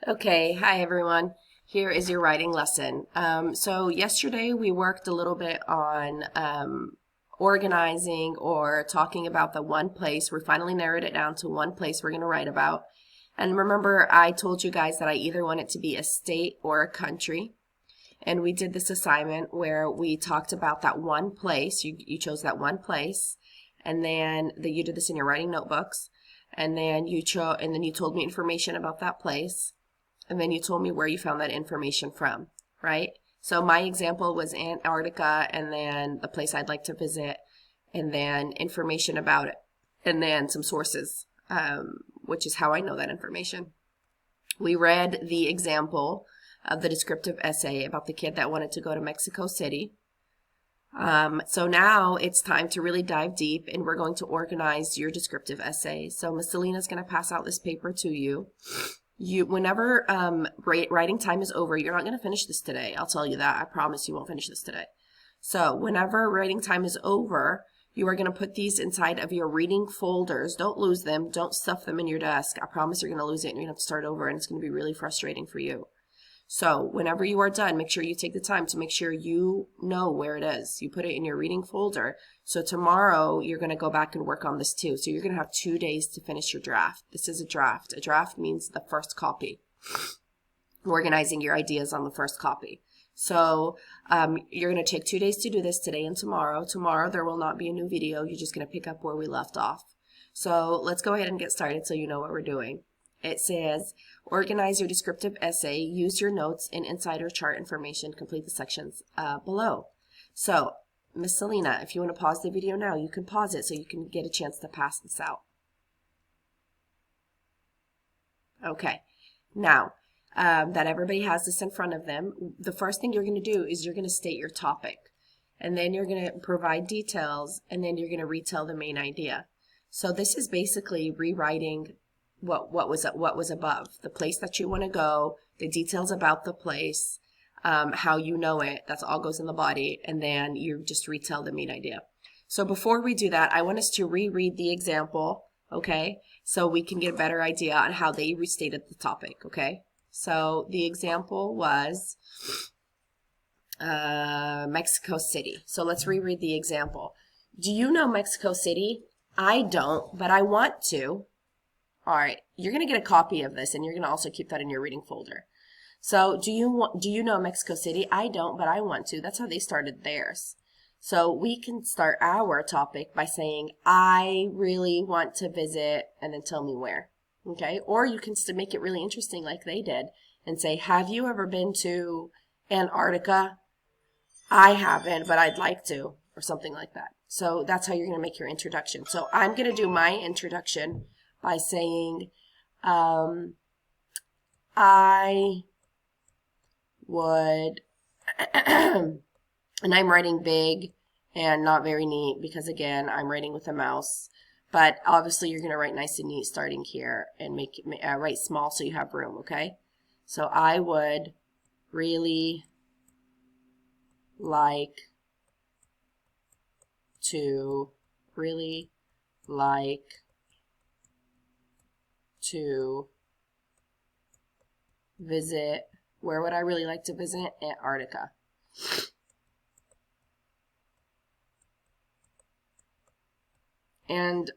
Okay, hi everyone. Here is your writing lesson. So yesterday we worked a little bit on organizing or talking about the one place. We finally narrowed it down to one place we're going to write about. And remember, I told you guys that I either want it to be a state or a country. And we did this assignment where we talked about that one place. You chose that one place, and then you did this in your writing notebooks. And then you told me information about that place. And then you told me where you found that information from, right? So my example was Antarctica, and then the place I'd like to visit, and then information about it, and then some sources, which is how I know that information. We read the example of the descriptive essay about the kid that wanted to go to Mexico City. So now it's time to really dive deep, and we're going to organize your descriptive essay. So Miss Selena's going to pass out this paper to you. Whenever writing time is over, you're not going to finish this today. I'll tell you that. I promise you won't finish this today. So whenever writing time is over, you are going to put these inside of your reading folders. Don't lose them. Don't stuff them in your desk. I promise you're going to lose it and you're going to have to start over, and it's going to be really frustrating for you. So whenever you are done, make sure you take the time to make sure you know where it is. You put it in your reading folder. So tomorrow you're going to go back and work on this too. So you're going to have 2 days to finish your draft. This is a draft. A draft means the first copy. Organizing your ideas on the first copy. So you're going to take 2 days to do this, today and tomorrow. Tomorrow there will not be a new video. You're just going to pick up where we left off. So let's go ahead and get started so you know what we're doing. It says, organize your descriptive essay, use your notes and insider chart information, complete the sections below. So, Miss Selena, if you want to pause the video now, you can pause it so you can get a chance to pass this out. Okay, now that everybody has this in front of them, the first thing you're going to do is you're going to state your topic. And then you're going to provide details, and then you're going to retell the main idea. So this is basically rewriting what was above, the place that you want to go, the details about the place, how you know it. That's all goes in the body, and then you just retell the main idea. So before we do that, I want us to reread the example, okay, so we can get a better idea on how they restated the topic, okay? So the example was Mexico City. So let's reread the example. Do you know Mexico City? I don't, but I want to. All right, you're going to get a copy of this, and you're going to also keep that in your reading folder. So do you know Mexico City? I don't, but I want to. That's how they started theirs. So we can start our topic by saying, I really want to visit, and then tell me where. Okay? Or you can still make it really interesting like they did and say, have you ever been to Antarctica? I haven't, but I'd like to, or something like that. So that's how you're going to make your introduction. So I'm going to do my introduction by saying, I would, and I'm writing big and not very neat because, again, I'm writing with a mouse. But obviously, you're going to write nice and neat starting here and write small so you have room, okay? So I would really like to visit, where would I really like to visit? Antarctica. And,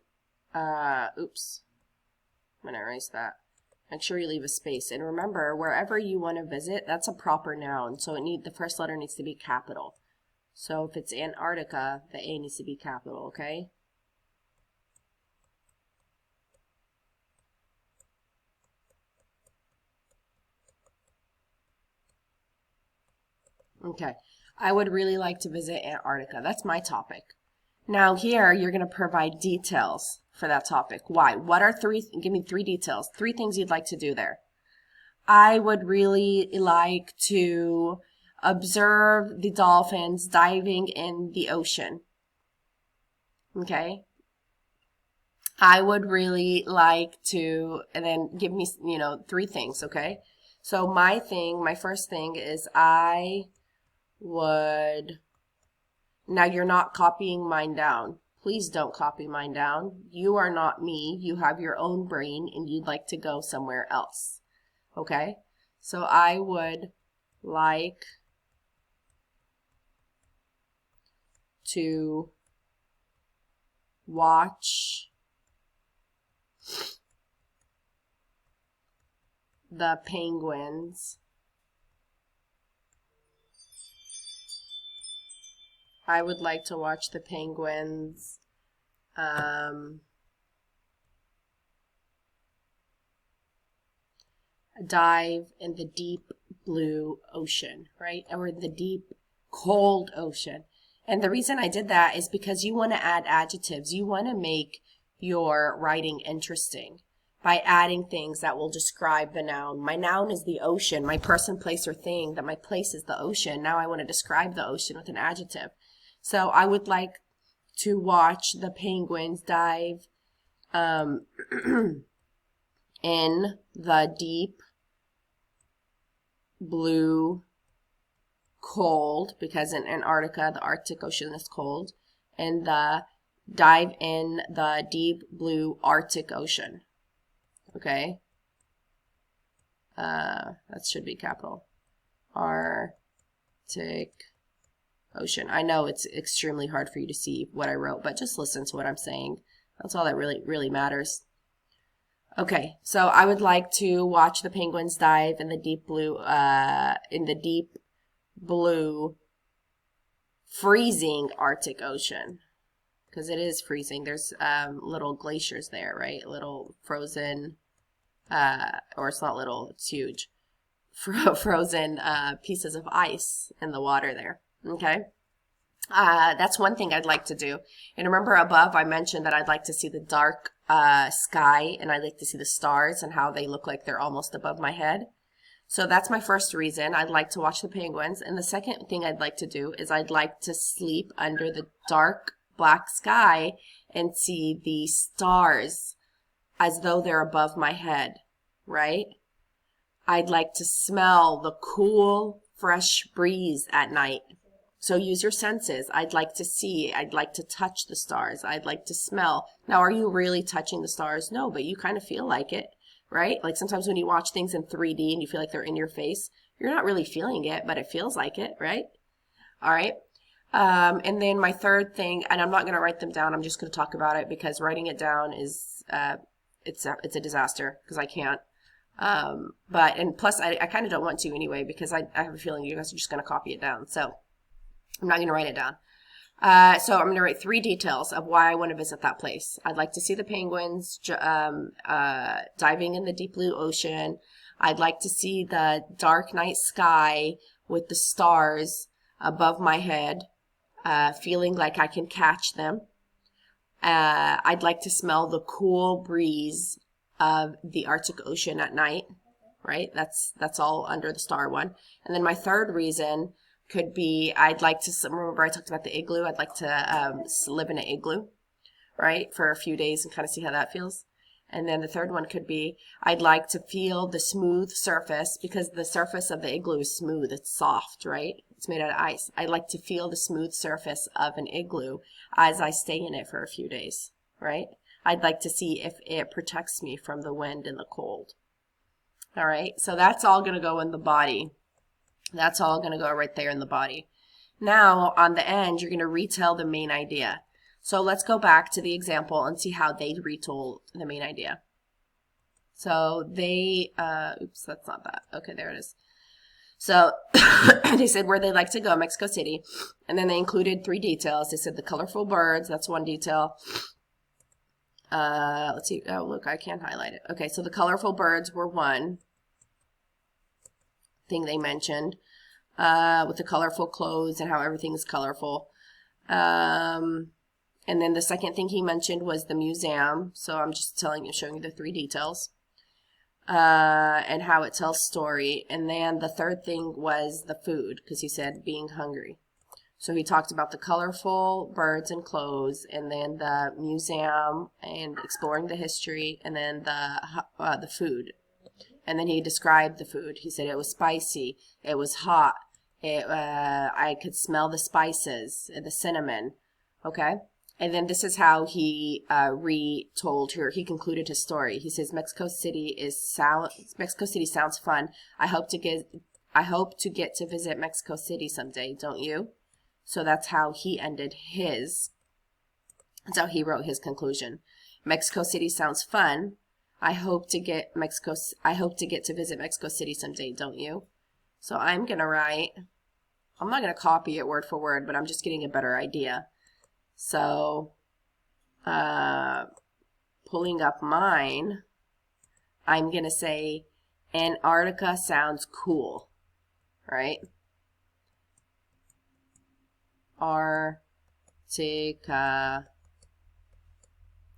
oops, I'm going to erase that. Make sure you leave a space. And remember, wherever you want to visit, that's a proper noun. So the first letter needs to be capital. So if it's Antarctica, the A needs to be capital, okay? Okay, I would really like to visit Antarctica. That's my topic. Now here, you're going to provide details for that topic. Why? What are give me 3 details, 3 things you'd like to do there. I would really like to observe the dolphins diving in the ocean. Okay? I would really like to, and then give me, 3 things, okay? So my first thing is I would, now you're not copying mine down. Please don't copy mine down. You are not me. You have your own brain and you'd like to go somewhere else. Okay? So I would like to watch the penguins. I would like to watch the penguins dive in the deep blue ocean, right? Or in the deep cold ocean. And the reason I did that is because you want to add adjectives. You want to make your writing interesting by adding things that will describe the noun. My noun is the ocean. My person, place, or thing, that my place is the ocean. Now I want to describe the ocean with an adjective. So I would like to watch the penguins dive in the deep blue cold, because in Antarctica, the Arctic Ocean is cold, and dive in the deep blue Arctic Ocean. Okay? That should be capital. Arctic Ocean. I know it's extremely hard for you to see what I wrote, but just listen to what I'm saying. That's all that really matters. Okay, so I would like to watch the penguins dive in the deep blue freezing Arctic Ocean, because it is freezing. There's little glaciers there, right? Little frozen, or it's not little, it's huge, frozen pieces of ice in the water there. Okay, that's one thing I'd like to do. And remember above I mentioned that I'd like to see the dark sky, and I'd like to see the stars and how they look like they're almost above my head. So that's my first reason. I'd like to watch the penguins. And the second thing I'd like to do is I'd like to sleep under the dark black sky and see the stars as though they're above my head, right? I'd like to smell the cool, fresh breeze at night. So use your senses. I'd like to see, I'd like to touch the stars. I'd like to smell. Now, are you really touching the stars? No, but you kind of feel like it, right? Like sometimes when you watch things in 3D and you feel like they're in your face, you're not really feeling it, but it feels like it, right? All right. And then my third thing, and I'm not going to write them down. I'm just going to talk about it because writing it down is, it's a disaster because I can't. And plus I kind of don't want to anyway, because I have a feeling you guys are just going to copy it down. So I'm not going to write it down. So I'm going to write 3 details of why I want to visit that place. I'd like to see the penguins diving in the deep blue ocean. I'd like to see the dark night sky with the stars above my head, feeling like I can catch them. I'd like to smell the cool breeze of the Arctic Ocean at night, right? That's all under the star one. And then my third reason could be I'd like to, remember I talked about the igloo? I'd like to live in an igloo, right, for a few days and kind of see how that feels. And then the third one could be I'd like to feel the smooth surface, because the surface of the igloo is smooth. It's soft, right? It's made out of ice. I'd like to feel the smooth surface of an igloo as I stay in it for a few days, right? I'd like to see if it protects me from the wind and the cold. All right, so that's all going to go in the body. That's all going to go right there in the body. Now, on the end, you're going to retell the main idea. So let's go back to the example and see how they retold the main idea. So they, oops, that's not that. Okay, there it is. So they said where they like to go, Mexico City. And then they included 3 details. They said the colorful birds, that's one detail. Let's see. Oh, look, I can't highlight it. Okay, so the colorful birds were one thing they mentioned, with the colorful clothes and how everything is colorful. And then the second thing he mentioned was the museum. So I'm just showing you the 3 details, and how it tells story. And then the third thing was the food, because he said being hungry. So he talked about the colorful birds and clothes, and then the museum and exploring the history, and then the food. And then he described the food. He said it was spicy, it was hot, I could smell the spices, the cinnamon. Okay? And then this is how he retold her. He concluded his story. He says, Mexico City sounds fun. I hope to get to visit Mexico City someday, don't you? So that's how he ended his. That's how he wrote his conclusion. Mexico City sounds fun. I hope to get to visit Mexico City someday, don't you? So I'm going to write, I'm not going to copy it word for word, but I'm just getting a better idea. So, pulling up mine, I'm going to say Antarctica sounds cool, right? Antarctica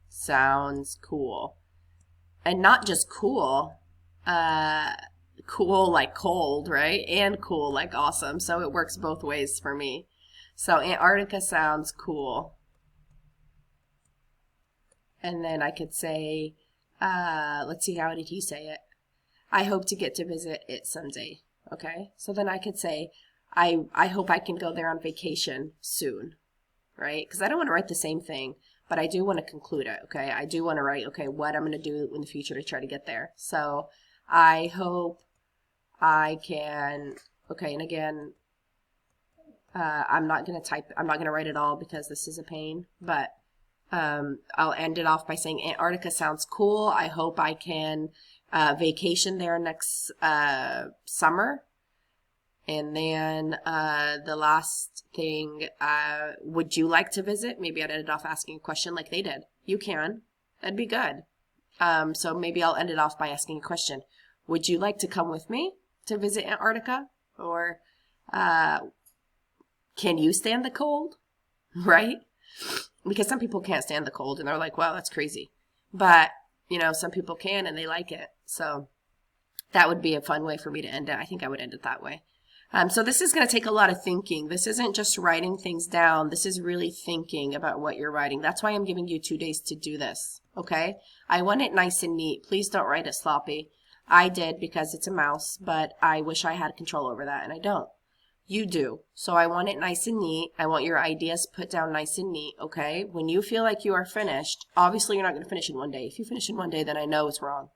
sounds cool. And not just cool, cool like cold, right? And cool like awesome. So it works both ways for me. So Antarctica sounds cool. And then I could say, let's see, how did he say it? I hope to get to visit it someday. Okay? So then I could say, I hope I can go there on vacation soon. Right? Because I don't want to write the same thing, but I do want to conclude it. Okay? I do want to write, okay, what I'm going to do in the future to try to get there. So I hope I can, okay, and again, I'm not going to write it all because this is a pain, but I'll end it off by saying Antarctica sounds cool. I hope I can vacation there next summer. And then the last thing, would you like to visit? Maybe I'd end it off asking a question like they did. You can. That'd be good. So maybe I'll end it off by asking a question. Would you like to come with me to visit Antarctica? Or can you stand the cold? Right? Because some people can't stand the cold and they're like, wow, that's crazy. But, you know, some people can and they like it. So that would be a fun way for me to end it. I think I would end it that way. So this is going to take a lot of thinking. This isn't just writing things down. This is really thinking about what you're writing. That's why I'm giving you 2 days to do this. Okay? I want it nice and neat. Please don't write it sloppy. I did because it's a mouse, but I wish I had control over that, and I don't. You do. So I want it nice and neat. I want your ideas put down nice and neat, okay? When you feel like you are finished, obviously you're not going to finish in 1 day. If you finish in 1 day, then I know it's wrong.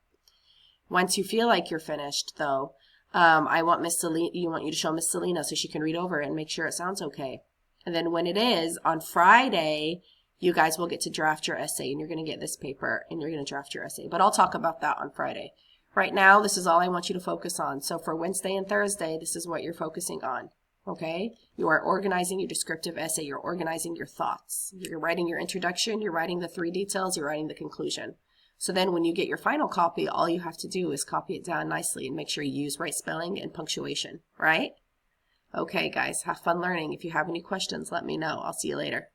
Once you feel like you're finished, though, I want you to show Miss Selena so she can read over it and make sure it sounds okay. And then when it is, on Friday, you guys will get to draft your essay, and you're going to get this paper, and you're going to draft your essay. But I'll talk about that on Friday. Right now, this is all I want you to focus on. So for Wednesday and Thursday, this is what you're focusing on. Okay? You are organizing your descriptive essay. You're organizing your thoughts. You're writing your introduction. You're writing the 3 details. You're writing the conclusion. So then when you get your final copy, all you have to do is copy it down nicely and make sure you use right spelling and punctuation, right? Okay, guys, have fun learning. If you have any questions, let me know. I'll see you later.